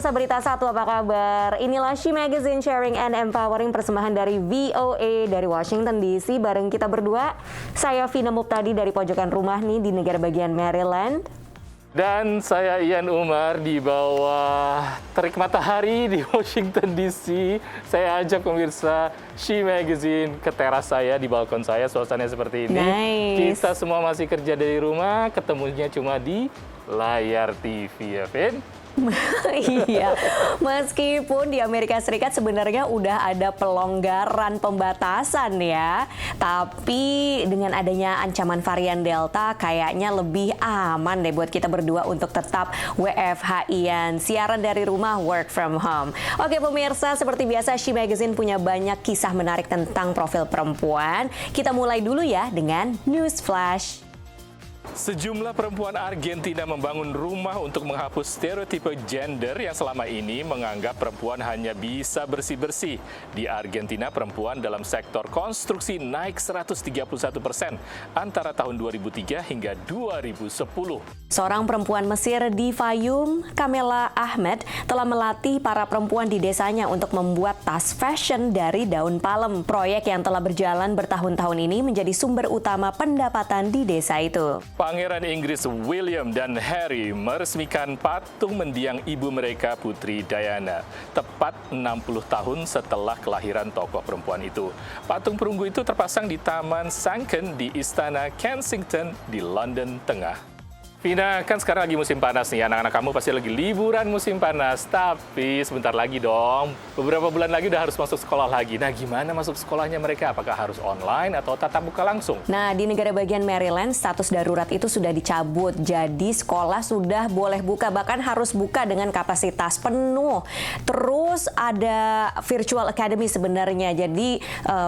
pemirsa Berita Satu, apa kabar? Inilah She Magazine Sharing and Empowering, persembahan dari VOA dari Washington DC. Bareng kita berdua, saya Vina Muptadi dari pojokan rumah nih di negara bagian Maryland. Dan saya Ian Umar di bawah terik matahari di Washington DC. Saya ajak pemirsa She Magazine ke teras saya, di balkon saya, suasananya seperti ini. Nice. Kita semua masih kerja dari rumah, ketemunya cuma di layar TV ya, Vin? Iya, meskipun di Amerika Serikat sebenarnya udah ada pelonggaran pembatasan ya, tapi dengan adanya ancaman varian Delta kayaknya lebih aman deh buat kita berdua untuk tetap WFH-ian, siaran dari rumah, work from home. Oke pemirsa, seperti biasa She Magazine punya banyak kisah menarik tentang profil perempuan. Kita mulai dulu ya dengan News Flash. Sejumlah perempuan Argentina membangun rumah untuk menghapus stereotipe gender yang selama ini menganggap perempuan hanya bisa bersih-bersih. Di Argentina, perempuan dalam sektor konstruksi naik 131% antara tahun 2003 hingga 2010. Seorang perempuan Mesir di Fayum, Kamela Ahmed, telah melatih para perempuan di desanya untuk membuat tas fashion dari daun palem. Proyek yang telah berjalan bertahun-tahun ini menjadi sumber utama pendapatan di desa itu. Pangeran Inggris William dan Harry meresmikan patung mendiang ibu mereka, Putri Diana, tepat 60 tahun setelah kelahiran tokoh perempuan itu. Patung perunggu itu terpasang di Taman Sunken di Istana Kensington di London Tengah. Vina, kan sekarang lagi musim panas nih, anak-anak kamu pasti lagi liburan musim panas, tapi sebentar lagi dong, beberapa bulan lagi udah harus masuk sekolah lagi. Nah, gimana masuk sekolahnya mereka? Apakah harus online atau tatap muka langsung? Nah, di negara bagian Maryland, status darurat itu sudah dicabut, jadi sekolah sudah boleh buka, bahkan harus buka dengan kapasitas penuh. Terus ada virtual academy sebenarnya, jadi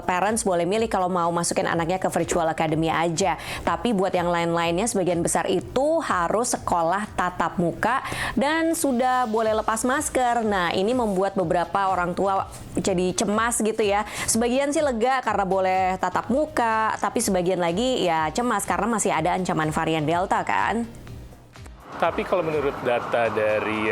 parents boleh milih kalau mau masukin anaknya ke virtual academy aja. Tapi buat yang lain-lainnya, sebagian besar itu harus sekolah tatap muka dan sudah boleh lepas masker. Nah, ini membuat beberapa orang tua jadi cemas gitu ya. Sebagian sih lega karena boleh tatap muka, tapi sebagian lagi ya cemas karena masih ada ancaman varian Delta kan. Tapi kalau menurut data dari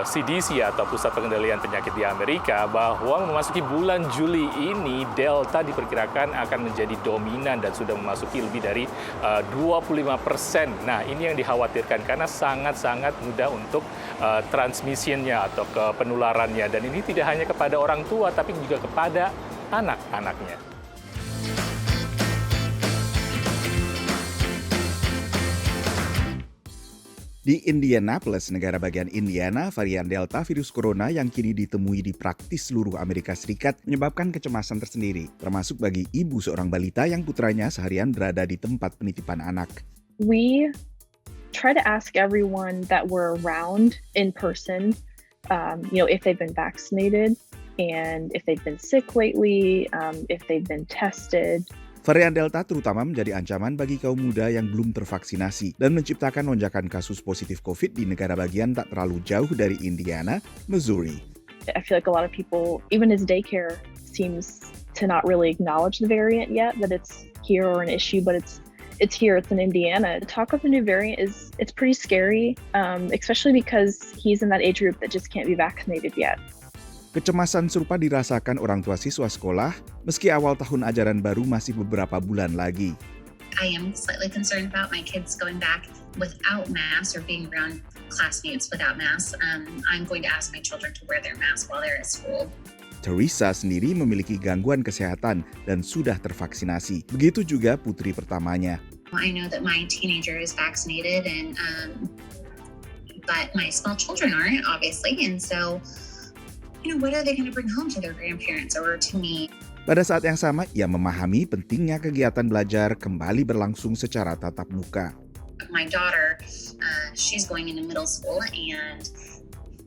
CDC atau Pusat Pengendalian Penyakit di Amerika, bahwa memasuki bulan Juli ini Delta diperkirakan akan menjadi dominan dan sudah memasuki lebih dari 25%. Nah, ini yang dikhawatirkan karena sangat-sangat mudah untuk transmisinya atau penularannya. Dan ini tidak hanya kepada orang tua, tapi juga kepada anak-anaknya. Di Indianapolis, negara bagian Indiana, varian Delta virus corona yang kini ditemui di praktis seluruh Amerika Serikat menyebabkan kecemasan tersendiri, termasuk bagi ibu seorang balita yang putranya seharian berada di tempat penitipan anak. We try to ask everyone that we're around in person, if they've been vaccinated and if they've been sick lately, if they've been tested. Varian Delta terutama menjadi ancaman bagi kaum muda yang belum tervaksinasi dan menciptakan lonjakan kasus positif COVID di negara bagian tak terlalu jauh dari Indiana, Missouri. I feel like a lot of people, even as daycare, seems to not really acknowledge the variant yet, that it's here or an issue, but it's here, it's in Indiana. The talk of the new variant it's pretty scary, especially because he's in that age group that just can't be vaccinated yet. Kecemasan serupa dirasakan orang tua siswa sekolah, meski awal tahun ajaran baru masih beberapa bulan lagi. I am slightly concerned about my kids going back without masks or being around classmates without masks. I'm going to ask my children to wear their masks while they're at school. Teresa sendiri memiliki gangguan kesehatan dan sudah tervaksinasi. Begitu juga putri pertamanya. I know that my teenager is vaccinated, but my small children aren't, obviously, and so what are they going to bring home to their grandparents or to me? Pada saat yang sama, ia memahami pentingnya kegiatan belajar kembali berlangsung secara tatap muka. My daughter, she's going into middle school and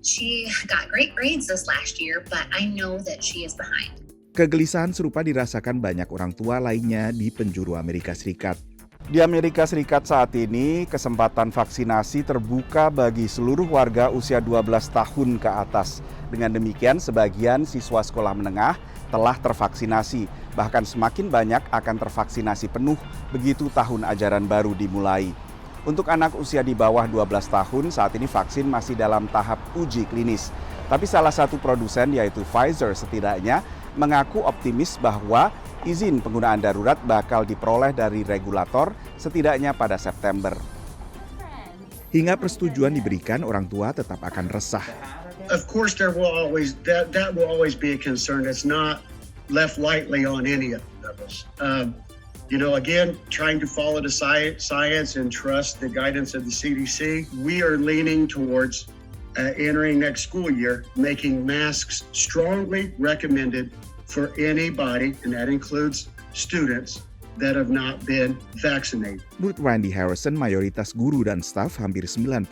she got great grades this last year, but I know that she is behind. Kegelisahan serupa dirasakan banyak orang tua lainnya di penjuru Amerika Serikat. Di Amerika Serikat saat ini, kesempatan vaksinasi terbuka bagi seluruh warga usia 12 tahun ke atas. Dengan demikian, sebagian siswa sekolah menengah telah tervaksinasi. Bahkan semakin banyak akan tervaksinasi penuh begitu tahun ajaran baru dimulai. Untuk anak usia di bawah 12 tahun, saat ini vaksin masih dalam tahap uji klinis. Tapi salah satu produsen yaitu Pfizer setidaknya mengaku optimis bahwa izin penggunaan darurat bakal diperoleh dari regulator setidaknya pada September. Hingga persetujuan diberikan, orang tua tetap akan resah. Of course, there will always that will always be a concern. It's not left lightly on any of us. Again, trying to follow the science and trust the guidance of the CDC. We are leaning towards entering next school year, making masks strongly recommended for anybody, and that includes students that have not been vaccinated. Menurut Randy Harrison, mayoritas guru dan staf, hampir 90%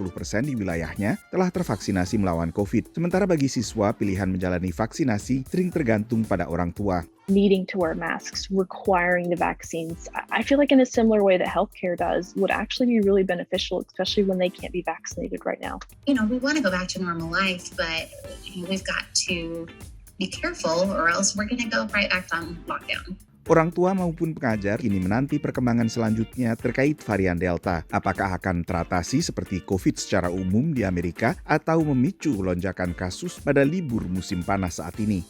di wilayahnya, telah tervaksinasi melawan COVID. Sementara bagi siswa, pilihan menjalani vaksinasi sering tergantung pada orang tua. Needing to wear masks, requiring the vaccines, I feel like in a similar way that healthcare does, would actually be really beneficial, especially when they can't be vaccinated right now. We want to go back to normal life, but we've got to be careful or else we're going to go right back on lockdown. Orang tua maupun pengajar kini menanti perkembangan selanjutnya terkait varian Delta. Apakah akan teratasi seperti COVID secara umum di Amerika atau memicu lonjakan kasus pada libur musim panas saat ini?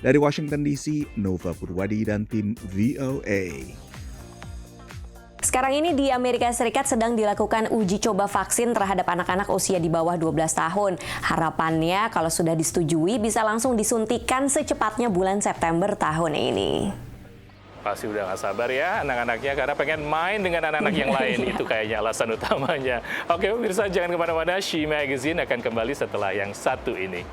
Dari Washington DC, Nova Purwadi dan tim VOA. Sekarang ini di Amerika Serikat sedang dilakukan uji coba vaksin terhadap anak-anak usia di bawah 12 tahun. Harapannya kalau sudah disetujui bisa langsung disuntikan secepatnya bulan September tahun ini. Pasti udah gak sabar ya anak-anaknya karena pengen main dengan anak-anak yang lain. Itu kayaknya alasan utamanya. Oke pemirsa, jangan kemana-mana. She Magazine akan kembali setelah yang satu ini.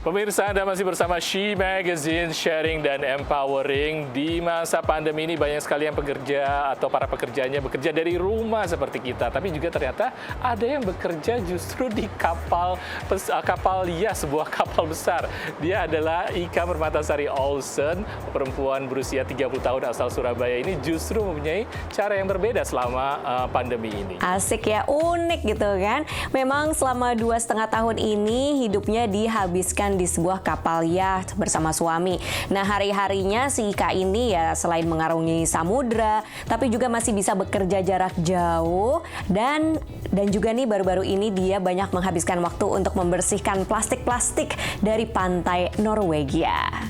Pemirsa, Anda masih bersama She Magazine, sharing dan empowering. Di masa pandemi ini banyak sekali yang pekerja atau para pekerjanya bekerja dari rumah seperti kita. Tapi juga ternyata ada yang bekerja justru di kapal sebuah kapal besar. Dia adalah Ika Permatasari Olsen, perempuan berusia 30 tahun asal Surabaya ini justru mempunyai cara yang berbeda selama pandemi ini. Asik ya, unik gitu kan. Memang selama 2,5 tahun ini hidupnya dihabiskan di sebuah kapal yacht bersama suami. Nah, hari-harinya si Ika ini ya selain mengarungi samudra, tapi juga masih bisa bekerja jarak jauh dan juga nih baru-baru ini dia banyak menghabiskan waktu untuk membersihkan plastik-plastik dari pantai Norwegia.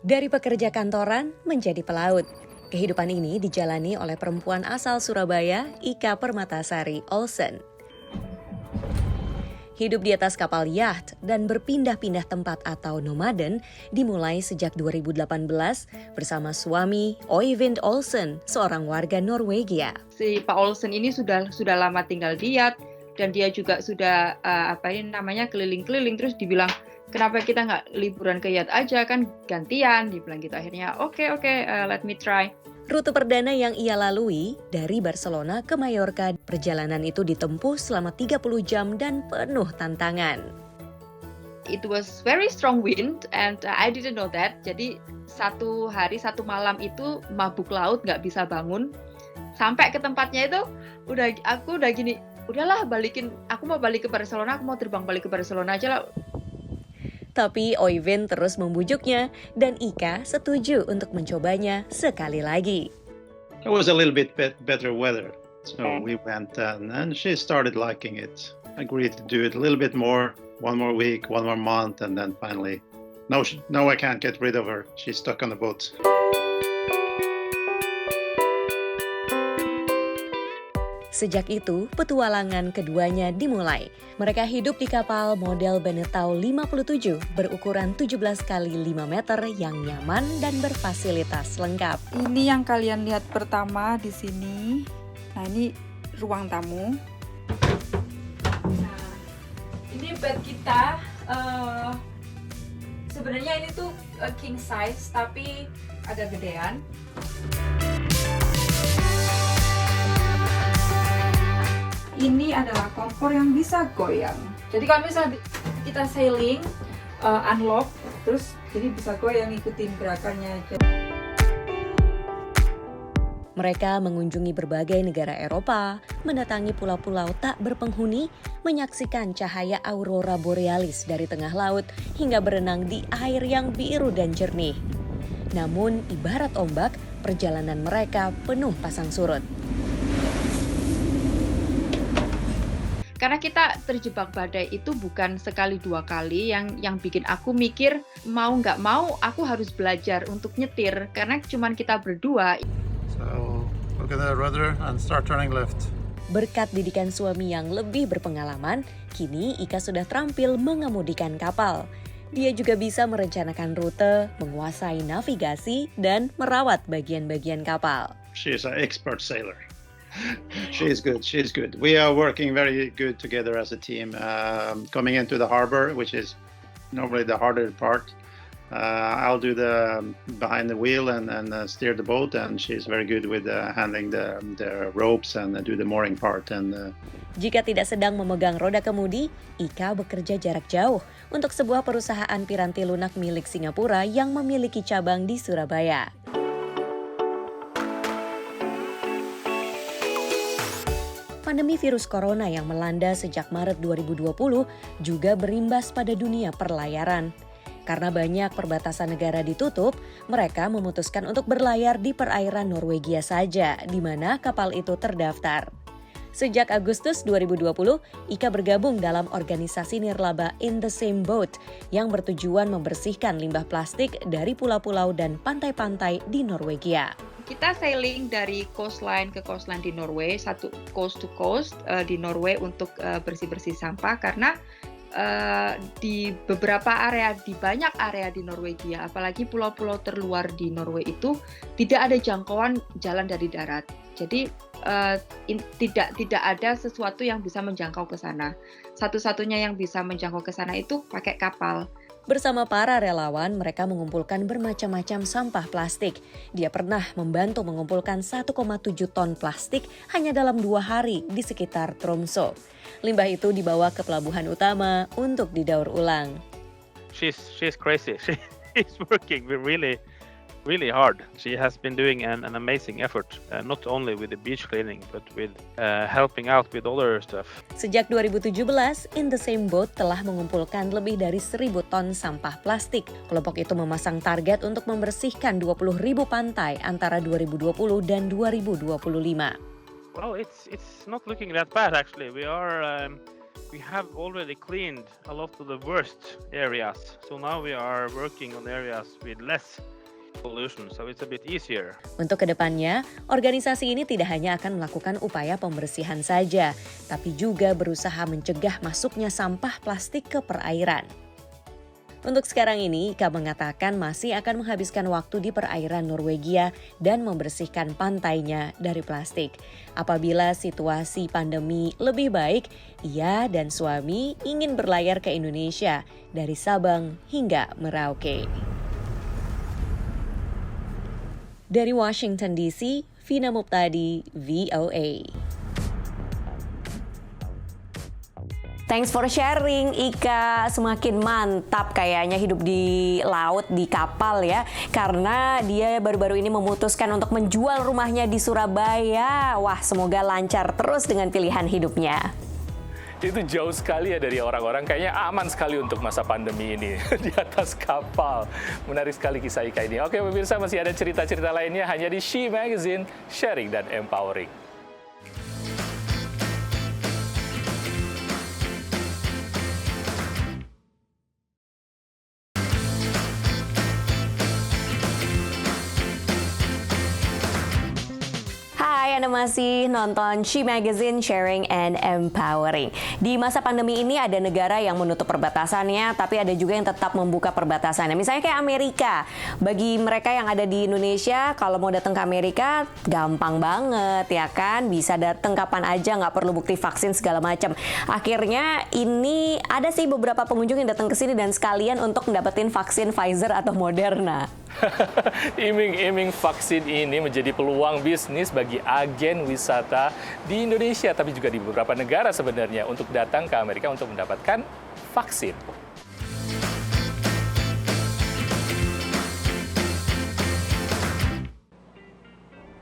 Dari pekerja kantoran menjadi pelaut. Kehidupan ini dijalani oleh perempuan asal Surabaya, Ika Permatasari Olsen. Hidup di atas kapal yacht dan berpindah-pindah tempat atau nomaden dimulai sejak 2018 bersama suami Øyvind Olsen, seorang warga Norwegia. Si Pak Olsen ini sudah lama tinggal di yacht dan dia juga sudah keliling-keliling, terus dibilang, kenapa kita nggak liburan ke yacht aja, kan gantian, dibilang gitu. Akhirnya oke, let me try. Rute perdana yang ia lalui dari Barcelona ke Mallorca, perjalanan itu ditempuh selama 30 jam dan penuh tantangan. It was very strong wind and I didn't know that. Jadi satu hari, satu malam itu mabuk laut, nggak bisa bangun. Sampai ke tempatnya itu, aku udah gini, udahlah aku mau balik ke Barcelona, aku mau terbang balik ke Barcelona aja lah. Tapi Øyvind terus membujuknya dan Ika setuju untuk mencobanya sekali lagi. It was a little bit better weather, so we went and she started liking it. Agreed to do it a little bit more, one more week, one more month, and then finally, no, I can't get rid of her. She's stuck on the boat. Sejak itu, petualangan keduanya dimulai. Mereka hidup di kapal model Benettau 57 berukuran 17 kali 5 meter yang nyaman dan berfasilitas lengkap. Ini yang kalian lihat pertama di sini. Nah, ini ruang tamu. Nah, ini bed kita. Sebenarnya ini tuh king size, tapi agak gedean. Ini adalah kompor yang bisa goyang. Jadi kalau misalnya kita sailing, unlock, terus jadi bisa goyang ngikutin gerakannya. Mereka mengunjungi berbagai negara Eropa, mendatangi pulau-pulau tak berpenghuni, menyaksikan cahaya aurora borealis dari tengah laut, hingga berenang di air yang biru dan jernih. Namun, ibarat ombak, perjalanan mereka penuh pasang surut. Karena kita terjebak badai itu bukan sekali dua kali, yang bikin aku mikir mau nggak mau aku harus belajar untuk nyetir karena cuman kita berdua. So look at the rudder and start turning left. Berkat didikan suami yang lebih berpengalaman, kini Ika sudah terampil mengemudikan kapal. Dia juga bisa merencanakan rute, menguasai navigasi, dan merawat bagian-bagian kapal. She is an expert sailor. She's good. We are working very good together as a team. Coming into the harbor, which is normally the harder part, I'll do the behind the wheel and steer the boat, and she's very good with handling the ropes and do the mooring part. Jika tidak sedang memegang roda kemudi, Ika bekerja jarak jauh untuk sebuah perusahaan piranti lunak milik Singapura yang memiliki cabang di Surabaya. Pandemi virus corona yang melanda sejak Maret 2020 juga berimbas pada dunia perlayaran. Karena banyak perbatasan negara ditutup, mereka memutuskan untuk berlayar di perairan Norwegia saja, di mana kapal itu terdaftar. Sejak Agustus 2020, Ika bergabung dalam organisasi nirlaba In the Same Boat yang bertujuan membersihkan limbah plastik dari pulau-pulau dan pantai-pantai di Norwegia. Kita sailing dari coastline ke coastline di Norway, satu coast to coast di Norway untuk bersih-bersih sampah karena di beberapa area, di banyak area di Norwegia, apalagi pulau-pulau terluar di Norway itu tidak ada jangkauan jalan dari darat. Jadi tidak ada sesuatu yang bisa menjangkau ke sana. Satu-satunya yang bisa menjangkau ke sana itu pakai kapal. Bersama para relawan, mereka mengumpulkan bermacam-macam sampah plastik. Dia pernah membantu mengumpulkan 1,7 ton plastik hanya dalam 2 hari di sekitar Tromsø. Limbah itu dibawa ke pelabuhan utama untuk didaur ulang. She's crazy. She's working really hard. She has been doing an amazing effort, not only with the beach cleaning, but with helping out with other stuff. Sejak 2017, In the Same Boat telah mengumpulkan lebih dari 1.000 ton sampah plastik. Kelompok itu memasang target untuk membersihkan 20.000 pantai antara 2020 dan 2025. Well, it's not looking that bad actually. We have already cleaned a lot of the worst areas. So now we are working on areas with less pollution, so it's a bit easier. Untuk kedepannya, organisasi ini tidak hanya akan melakukan upaya pembersihan saja, tapi juga berusaha mencegah masuknya sampah plastik ke perairan. Untuk sekarang ini, Ika mengatakan masih akan menghabiskan waktu di perairan Norwegia dan membersihkan pantainya dari plastik. Apabila situasi pandemi lebih baik, ia dan suami ingin berlayar ke Indonesia dari Sabang hingga Merauke. Dari Washington DC, Vina Muptadi, VOA. Thanks for sharing, Ika. Semakin mantap kayaknya hidup di laut, di kapal ya. Karena dia baru-baru ini memutuskan untuk menjual rumahnya di Surabaya. Wah, semoga lancar terus dengan pilihan hidupnya. Itu jauh sekali ya dari orang-orang, kayaknya aman sekali untuk masa pandemi ini di atas kapal. Menarik sekali kisah Ika ini. Oke pemirsa, masih ada cerita-cerita lainnya hanya di She Magazine, sharing dan empowering. Anda masih nonton She Magazine, sharing and empowering. Di masa pandemi ini ada negara yang menutup perbatasannya, tapi ada juga yang tetap membuka perbatasannya. Misalnya kayak Amerika. Bagi mereka yang ada di Indonesia, kalau mau datang ke Amerika, gampang banget ya kan. Bisa datang kapan aja, nggak perlu bukti vaksin segala macam. Akhirnya ini ada sih beberapa pengunjung yang datang ke sini dan sekalian untuk mendapatkan vaksin Pfizer atau Moderna. Iming-iming vaksin ini menjadi peluang bisnis bagi agen wisata di Indonesia, tapi juga di beberapa negara sebenarnya untuk datang ke Amerika untuk mendapatkan vaksin.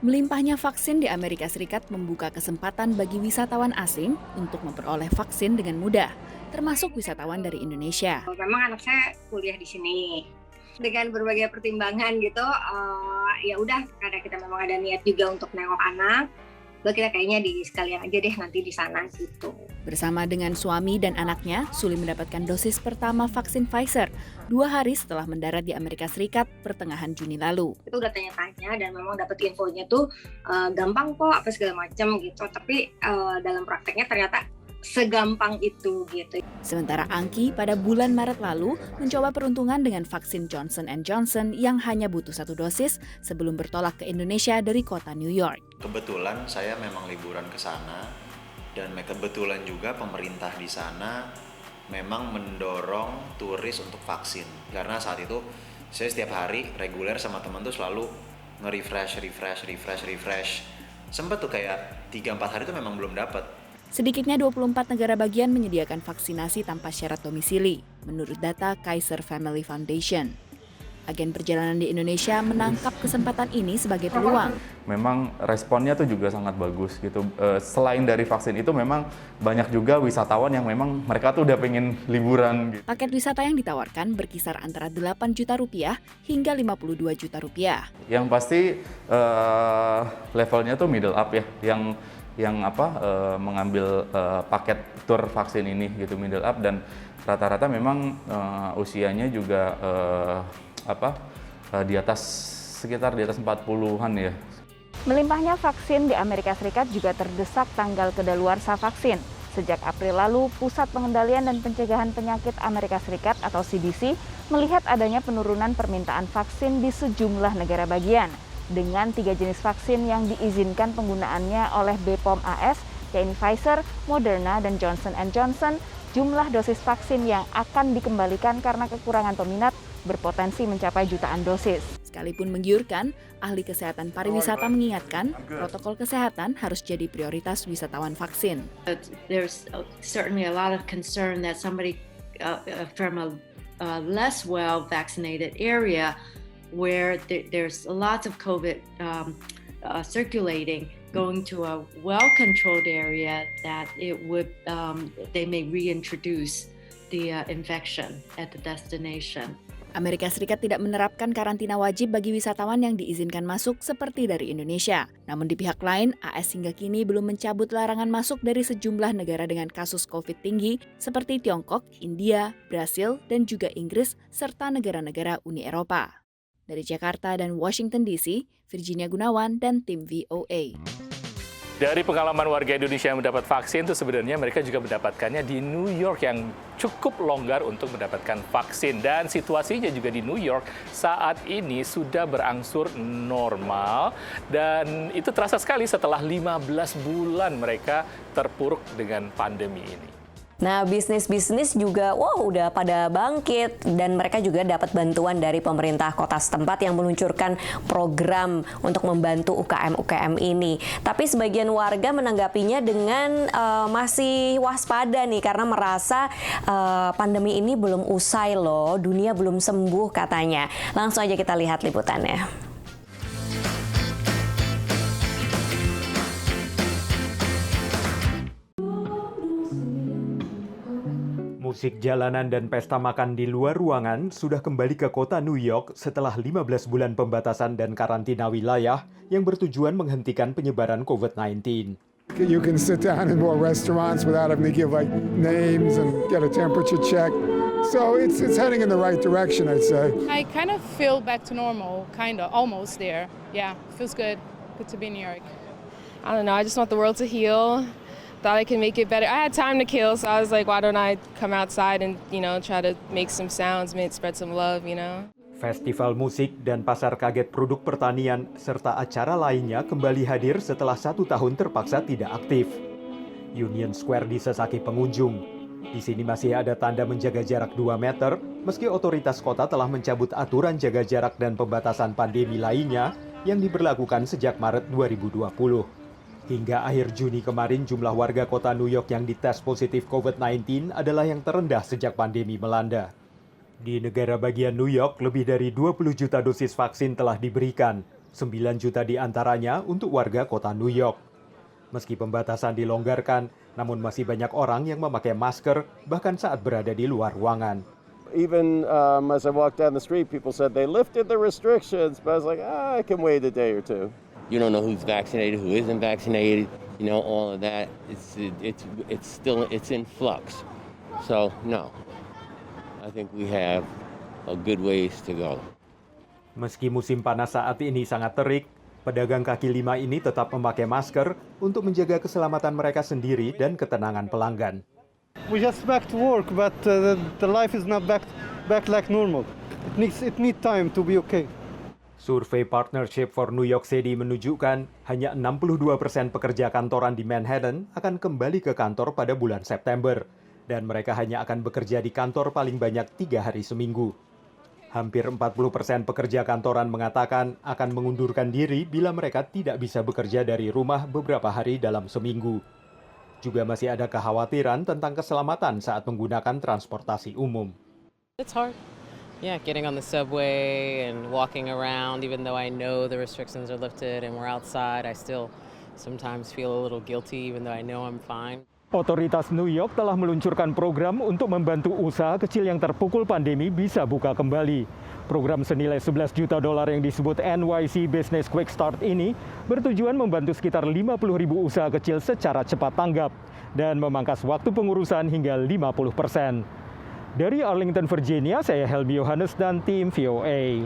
Melimpahnya vaksin di Amerika Serikat membuka kesempatan bagi wisatawan asing untuk memperoleh vaksin dengan mudah, termasuk wisatawan dari Indonesia. Memang anak saya kuliah di sini. Dengan berbagai pertimbangan gitu, ya udah karena kita memang ada niat juga untuk nengok anak, lalu kita kayaknya sekalian aja deh nanti di sana gitu. Bersama dengan suami dan anaknya, Suli mendapatkan dosis pertama vaksin Pfizer 2 hari setelah mendarat di Amerika Serikat pertengahan Juni lalu. Itu udah tanya-tanya dan memang dapet infonya tuh gampang kok apa segala macam gitu, tapi dalam prakteknya ternyata segampang itu gitu. Sementara Angki pada bulan Maret lalu mencoba peruntungan dengan vaksin Johnson & Johnson yang hanya butuh 1 dosis sebelum bertolak ke Indonesia dari kota New York. Kebetulan saya memang liburan ke sana dan kebetulan juga pemerintah di sana memang mendorong turis untuk vaksin. Karena saat itu saya setiap hari reguler sama teman tuh selalu nge-refresh. Sempet tuh kayak 3-4 hari tuh memang belum dapat. Sedikitnya 24 negara bagian menyediakan vaksinasi tanpa syarat domisili, menurut data Kaiser Family Foundation. Agen perjalanan di Indonesia menangkap kesempatan ini sebagai peluang. Memang responnya tuh juga sangat bagus gitu. Selain dari vaksin itu memang banyak juga wisatawan yang memang mereka tuh udah pengen liburan. Gitu. Paket wisata yang ditawarkan berkisar antara 8 juta rupiah hingga 52 juta rupiah. Yang pasti levelnya tuh middle up ya, yang mengambil paket tur vaksin ini gitu, middle up, dan rata-rata memang usianya juga sekitar di atas 40-an ya. Melimpahnya vaksin di Amerika Serikat juga terdesak tanggal kedaluarsa vaksin. Sejak April lalu, Pusat Pengendalian dan Pencegahan Penyakit Amerika Serikat atau CDC melihat adanya penurunan permintaan vaksin di sejumlah negara bagian. Dengan 3 jenis vaksin yang diizinkan penggunaannya oleh BPOM AS, yaitu Pfizer, Moderna, dan Johnson & Johnson, jumlah dosis vaksin yang akan dikembalikan karena kekurangan peminat berpotensi mencapai jutaan dosis. Sekalipun menggiurkan, ahli kesehatan pariwisata mengingatkan protokol kesehatan harus jadi prioritas wisatawan vaksin. There's certainly a lot of concern that somebody from a less well vaccinated area where there's lots of COVID circulating, going to a well-controlled area that they may reintroduce the infection at the destination. Amerika Serikat tidak menerapkan karantina wajib bagi wisatawan yang diizinkan masuk seperti dari Indonesia. Namun di pihak lain, AS hingga kini belum mencabut larangan masuk dari sejumlah negara dengan kasus COVID tinggi seperti Tiongkok, India, Brasil, dan juga Inggris, serta negara-negara Uni Eropa. Dari Jakarta dan Washington DC, Virginia Gunawan dan tim VOA. Dari pengalaman warga Indonesia yang mendapat vaksin itu sebenarnya mereka juga mendapatkannya di New York yang cukup longgar untuk mendapatkan vaksin. Dan situasinya juga di New York saat ini sudah berangsur normal. Dan itu terasa sekali setelah 15 bulan mereka terpuruk dengan pandemi ini. Nah, bisnis-bisnis juga udah pada bangkit dan mereka juga dapat bantuan dari pemerintah kota setempat yang meluncurkan program untuk membantu UKM-UKM ini. Tapi sebagian warga menanggapinya dengan masih waspada nih karena merasa pandemi ini belum usai loh, dunia belum sembuh katanya. Langsung aja kita lihat liputannya. Musik jalanan dan pesta makan di luar ruangan sudah kembali ke kota New York setelah 15 bulan pembatasan dan karantina wilayah yang bertujuan menghentikan penyebaran COVID-19. You can sit down in more restaurants without having to give like names and get a temperature check. So it's heading in the right direction, I'd say. I kind of feel back to normal, almost there. Yeah, feels good. Good to be in New York. I don't know, I just want the world to heal. Thought I could make it better. I had time to kill, so I was like, why don't I come outside and, try to make some sounds, spread some love, Festival musik dan pasar kaget produk pertanian serta acara lainnya kembali hadir setelah 1 tahun terpaksa tidak aktif. Union Square disesaki pengunjung. Di sini masih ada tanda menjaga jarak 2 meter, meski otoritas kota telah mencabut aturan jaga jarak dan pembatasan pandemi lainnya yang diberlakukan sejak Maret 2020. Hingga akhir Juni kemarin, jumlah warga kota New York yang dites positif COVID-19 adalah yang terendah sejak pandemi melanda. Di negara bagian New York, lebih dari 20 juta dosis vaksin telah diberikan. 9 juta di antaranya untuk warga kota New York. Meski pembatasan dilonggarkan, namun masih banyak orang yang memakai masker bahkan saat berada di luar ruangan. Even as I walked down the street, people said they lifted the restrictions, but I was like, I can wait a day or two. You don't know who's vaccinated, who isn't vaccinated, you know, all of that. It's in flux. So no, I think we have a good ways to go. Meski musim panas saat ini sangat terik, pedagang kaki lima ini tetap memakai masker untuk menjaga keselamatan mereka sendiri dan ketenangan pelanggan. We just back to work, but the life is not back like normal. It need time to be okay. Survei Partnership for New York City menunjukkan hanya 62% pekerja kantoran di Manhattan akan kembali ke kantor pada bulan September, dan mereka hanya akan bekerja di kantor paling banyak 3 hari seminggu. Hampir 40% pekerja kantoran mengatakan akan mengundurkan diri bila mereka tidak bisa bekerja dari rumah beberapa hari dalam seminggu. Juga masih ada kekhawatiran tentang keselamatan saat menggunakan transportasi umum. It's hard. Yeah, getting on the subway and walking around, even though I know the restrictions are lifted and we're outside, I still sometimes feel a little guilty even though I know I'm fine. Otoritas New York telah meluncurkan program untuk membantu usaha kecil yang terpukul pandemi bisa buka kembali. Program senilai $11 juta yang disebut NYC Business Quick Start ini bertujuan membantu sekitar 50.000 usaha kecil secara cepat tanggap dan memangkas waktu pengurusan hingga 50%. Dari Arlington, Virginia, saya Helmi Yohanes dan tim VOA.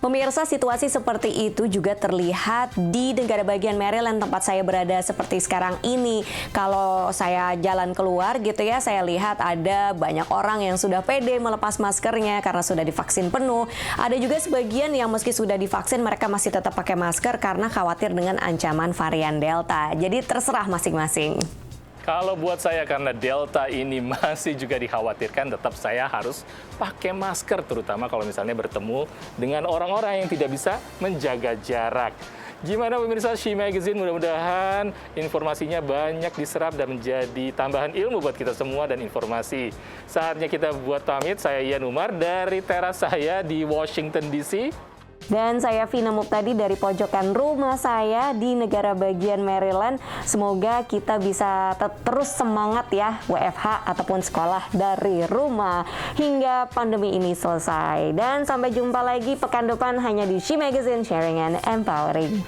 Pemirsa, situasi seperti itu juga terlihat di negara bagian Maryland tempat saya berada seperti sekarang ini. Kalau saya jalan keluar gitu ya, saya lihat ada banyak orang yang sudah pede melepas maskernya karena sudah divaksin penuh. Ada juga sebagian yang meski sudah divaksin mereka masih tetap pakai masker karena khawatir dengan ancaman varian Delta. Jadi terserah masing-masing. Kalau buat saya karena Delta ini masih juga dikhawatirkan, tetap saya harus pakai masker, terutama kalau misalnya bertemu dengan orang-orang yang tidak bisa menjaga jarak. Gimana pemirsa She Magazine, mudah-mudahan informasinya banyak diserap dan menjadi tambahan ilmu buat kita semua dan informasi. Saatnya kita buat pamit, saya Ian Umar dari teras saya di Washington DC. Dan saya Vina Muptadi dari pojokan rumah saya di negara bagian Maryland. Semoga kita bisa terus semangat ya WFH ataupun sekolah dari rumah hingga pandemi ini selesai. Dan sampai jumpa lagi pekan depan hanya di She Magazine, Sharing and Empowering.